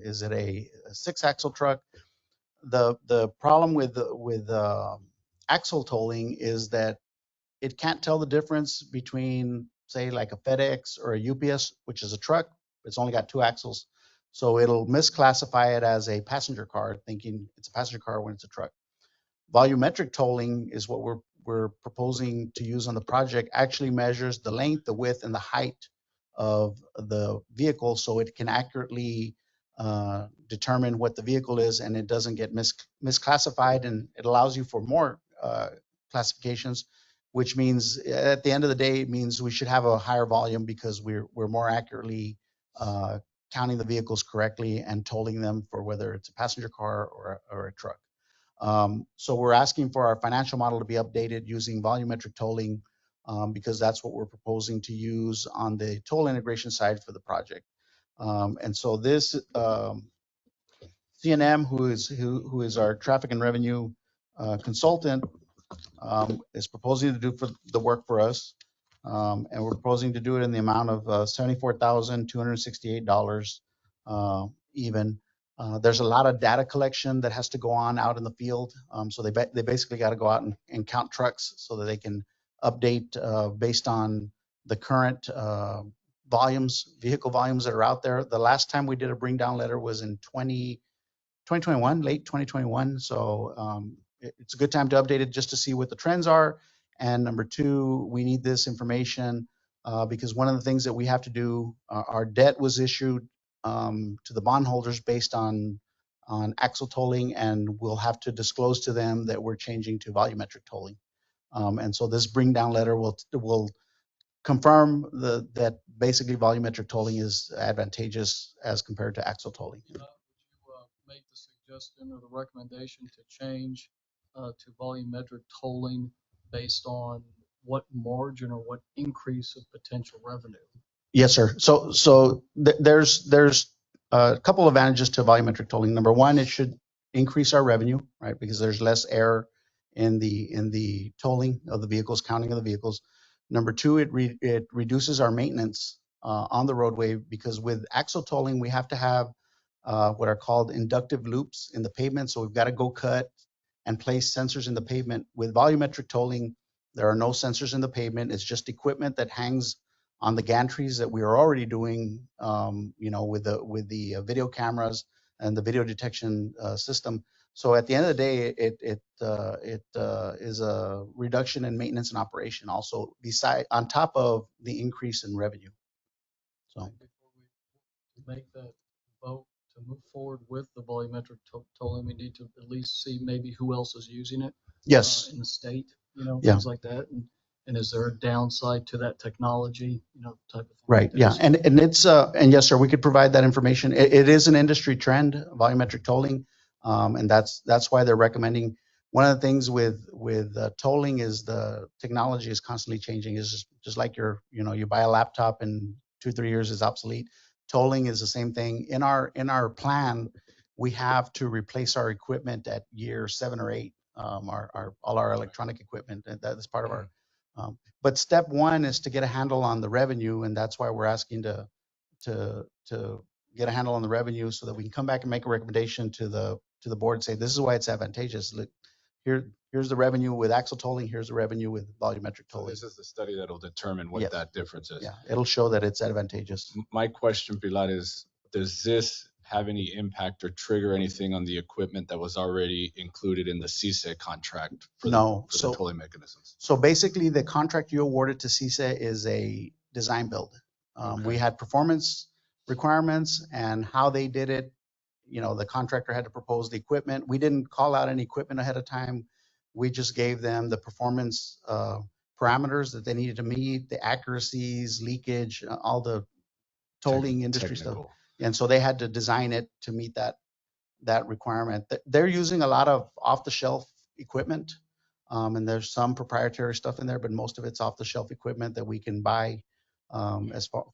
Is it a 6-axle truck? The problem with axle tolling is that it can't tell the difference between, say, like a FedEx or a UPS, which is a truck. It's only got 2 axles. So it'll misclassify it as a passenger car, thinking it's a passenger car when it's a truck. Volumetric tolling is what we're proposing to use on the project, actually measures the length, the width, and the height of the vehicle so it can accurately determine what the vehicle is and it doesn't get misclassified, and it allows you for more classifications, which means at the end of the day, it means we should have a higher volume because we're more accurately counting the vehicles correctly and tolling them for whether it's a passenger car or a truck. So we're asking for our financial model to be updated using volumetric tolling because that's what we're proposing to use on the toll integration side for the project. And so this CNM, who is our traffic and revenue consultant, is proposing to do for the work for us. And we're proposing to do it in the amount of $74,268 even. There's a lot of data collection that has to go on out in the field. So they basically got to go out and count trucks so that they can update based on the current vehicle volumes that are out there. The last time we did a bring down letter was in 2021, late 2021. So it's a good time to update it just to see what the trends are. And number 2, we need this information because one of the things that we have to do, our debt was issued to the bondholders based on axle tolling, and we'll have to disclose to them that we're changing to volumetric tolling. And so this bring down letter will confirm that basically volumetric tolling is advantageous as compared to axle tolling. Would you make the suggestion or the recommendation to change to volumetric tolling based on what margin or what increase of potential revenue? Yes, sir. So there's a couple of advantages to volumetric tolling. Number 1, it should increase our revenue, right? Because there's less error in the tolling of the vehicles, counting of the vehicles. Number 2, it reduces our maintenance on the roadway because with axle tolling, we have to have what are called inductive loops in the pavement. So we've got to go cut and place sensors in the pavement. With volumetric tolling, there are no sensors in the pavement. It's just equipment that hangs on the gantries that we are already doing, with the video cameras and the video detection system. So at the end of the day, it is a reduction in maintenance and operation also on top of the increase in revenue. So before we make that vote to move forward with the volumetric tolling, we need to at least see maybe who else is using it. yes, In the state, Yeah. things like that. And is there a downside to that technology, type of thing? right, yeah, and it's and yes, sir, we could provide that information. It is an industry trend, volumetric tolling, and that's why they're recommending. One of the things with tolling is the technology is constantly changing. It's just like you buy a laptop and 2-3 years is obsolete. Tolling is the same thing. In our plan, we have to replace our equipment at year 7 or 8. All our electronic equipment, and that is part of our. But step 1 is to get a handle on the revenue, and that's why we're asking to get a handle on the revenue so that we can come back and make a recommendation to the board and say this is why it's advantageous. Look, here's the revenue with axle tolling. Here's the revenue with volumetric So tolling. this is the study that'll determine what Yes. that difference is. Yeah, it'll show that it's advantageous. My question, Pilar, is does this have any impact or trigger anything on the equipment that was already included in the CISA contract for No. the So- tolling mechanisms? So basically, the contract you awarded to CISA is a design build. We Okay. had performance requirements and how they did it. You know, the contractor had to propose the equipment. We didn't call out any equipment ahead of time. We just gave them the performance parameters that they needed to meet, the accuracies, leakage, all the tolling industry stuff. Technical. And so they had to design it to meet that requirement. They're using a lot of off-the-shelf equipment. And there's some proprietary stuff in there, but most of it's off-the-shelf equipment that we can buy as far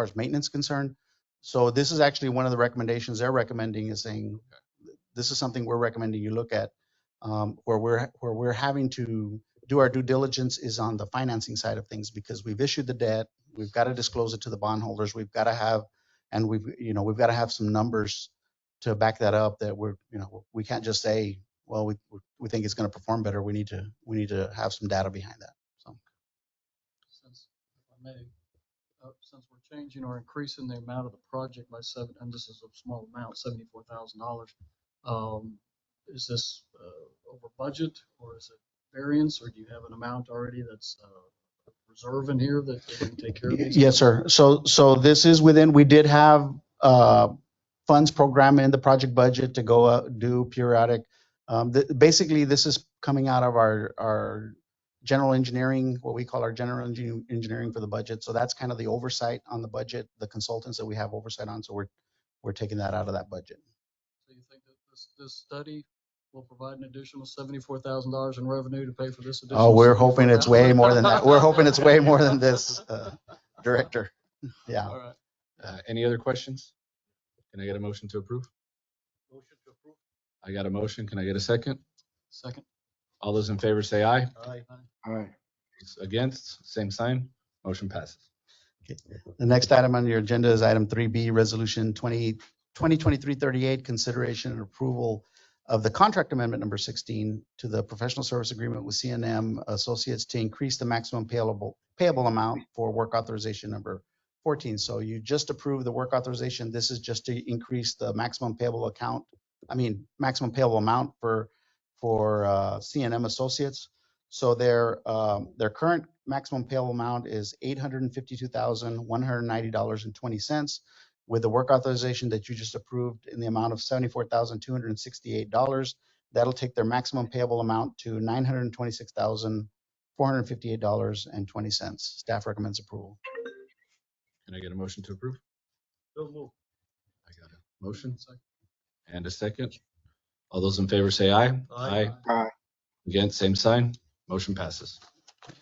as maintenance concerned. So this is actually one of the recommendations they're recommending, is saying, this is something we're recommending you look at, where we're having to do our due diligence is on the financing side of things, because we've issued the debt, we've got to disclose it to the bondholders, we've got to have some numbers to back that up, that we can't just say, well, we think it's going to perform better. We need to have some data behind that. So Since, if I may, since we're changing or increasing the amount of the project by seven, and this is a small amount, $74,000, is this over budget, or is it variance, or do you have an amount already that's reserve in here that they can take care of these? yes, sir. So this is within. We did have funds programmed in the project budget to go do periodic. Basically, this is coming out of our general engineering, what we call our general engineering for the budget. So that's kind of the oversight on the budget, the consultants that we have oversight on. So we're taking that out of that budget. So you think that this study will provide an additional $74,000 in revenue to pay for this additional? Oh, we're hoping it's way more than that. We're hoping it's way more than this, Director. Yeah. All right. Any other questions? Can I get a motion to approve? Motion to approve. I got a motion. Can I get a second? Second. All those in favor say aye. Aye. Aye. Against, same sign. Motion passes. The next item on your agenda is item 3B, Resolution 2023-38, consideration and approval of the contract amendment number 16 to the professional service agreement with CNM Associates to increase the maximum payable amount for work authorization number 14. So you just approved the work authorization. This is just to increase the maximum payable amount for CNM Associates. So their current maximum payable amount is $852,190.20. With the work authorization that you just approved in the amount of $74,268, that'll take their maximum payable amount to $926,458.20. Staff recommends approval. Can I get a motion to approve? So move. I got a motion and a second. All those in favor say aye. Aye. Aye. Against, same sign. Motion passes. I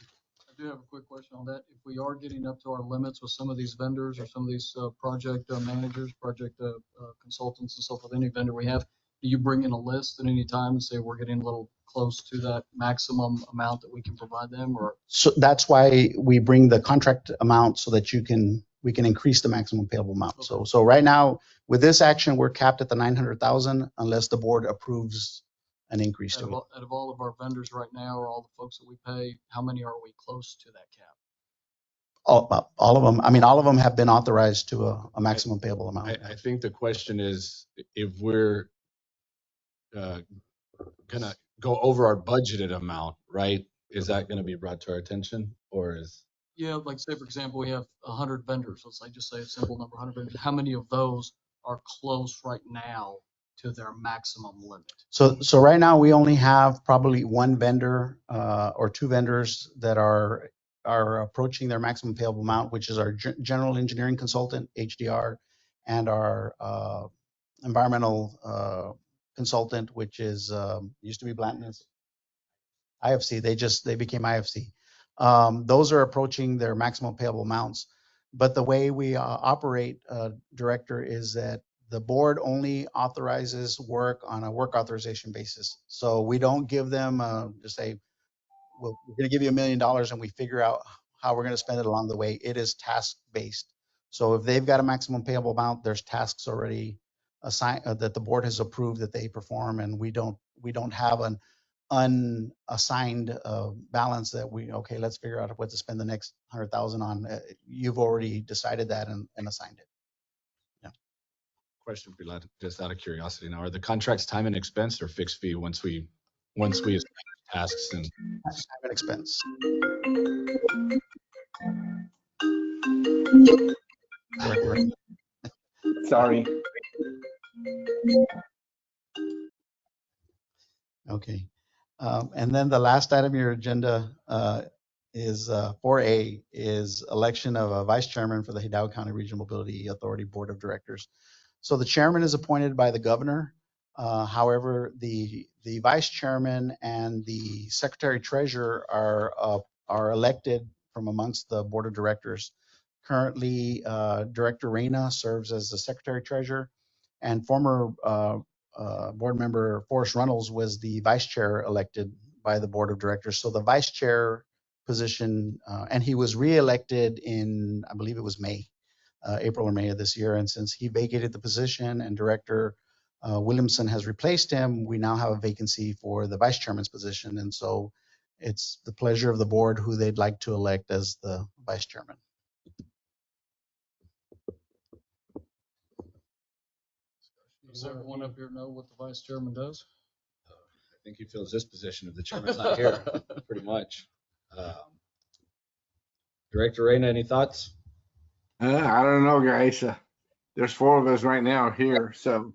do have a quick question on that. If we are getting up to our limits with some of these vendors or some of these project managers, project consultants and so forth, any vendor we have, do you bring in a list at any time and say we're getting a little close to that maximum amount that we can provide them? Or So that's why we bring the contract amount, so that we can increase the maximum payable amount. So right now with this action, we're capped at the 900,000 unless the board approves an increase to it. out of all of our vendors right now, or all the folks that we pay, how many are we close to that cap? All of them. I mean, all of them have been authorized to a maximum payable amount. I think the question is, if we're gonna go over our budgeted amount, right? Is that gonna be brought to our attention, or is? Yeah, like say, for example, we have 100 vendors. Let's say, just say a simple number, 100 vendors. How many of those are close right now to their maximum limit? So right now we only have probably one vendor or two vendors that are approaching their maximum payable amount, which is our general engineering consultant, HDR, and our environmental consultant, which is used to be Blanton's IFC. They became IFC. Those are approaching their maximum payable amounts. But the way we operate, Director, is that the board only authorizes work on a work authorization basis. So we don't give them just say, well, we're going to give you $1 million and we figure out how we're going to spend it along the way. It is task based. So if they've got a maximum payable amount, there's tasks already assigned that the board has approved that they perform, and we don't have an unassigned balance that okay, let's figure out what to spend the next 100,000 on. You've already decided that and assigned it. Question, Pilar, just out of curiosity now, are the contracts time and expense or fixed fee once we establish tasks and? Time and expense. We're- Sorry. Okay. And then the last item on your agenda is 4A is election of a vice chairman for the Hidalgo County Regional Mobility Authority Board of Directors. So the chairman is appointed by the governor. However, the vice chairman and the secretary treasurer are elected from amongst the board of directors. Currently, Director Reyna serves as the secretary treasurer, and former board member Forrest Runnels was the vice chair elected by the board of directors. So the vice chair position, and he was reelected in, I believe it was April or May of this year. And since he vacated the position and Director Williamson has replaced him, we now have a vacancy for the vice chairman's position. And so it's the pleasure of the board who they'd like to elect as the vice chairman. Does everyone up here know what the vice chairman does? I think he fills this position if the chairman's not here, pretty much. Director Reyna, any thoughts? I don't know, guys. There's 4 of us right now here, so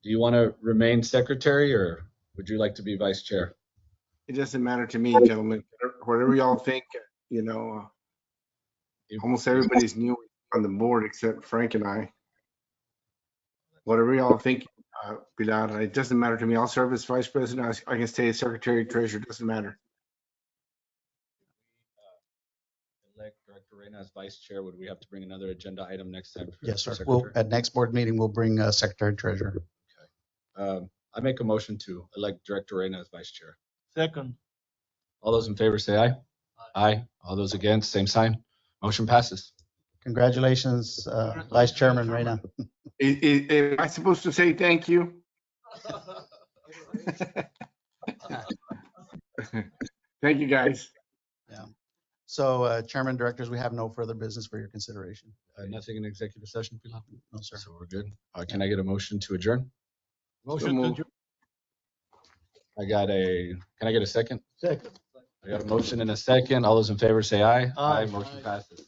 Do you want to remain secretary or would you like to be vice chair? it doesn't matter to me, gentlemen. Whatever y'all think, you know, almost everybody's new on the board except Frank and I. Whatever y'all think, Pilar, it doesn't matter to me. I'll serve as vice president. I can stay as secretary, treasurer, doesn't matter. Elect Director Reyna as vice chair, would we have to bring another agenda item next time? Yes, for sir. Well, secretary? at next board meeting, we'll bring secretary treasurer. I make a motion to elect Director Reyna as vice chair. Second. All those in favor say aye. Aye. All those against, same sign. Motion passes. Congratulations, Vice Chairman Reyna. Am I supposed to say thank you? Thank you, guys. Yeah. So Chairman, Directors, we have no further business for your consideration. Nothing in executive session, Pilar? No, sir. So we're good. Can I get a motion to adjourn? Motion to adjourn. Can I get a second? Second. I got a motion and a second. All those in favor say aye. Aye. Motion passes.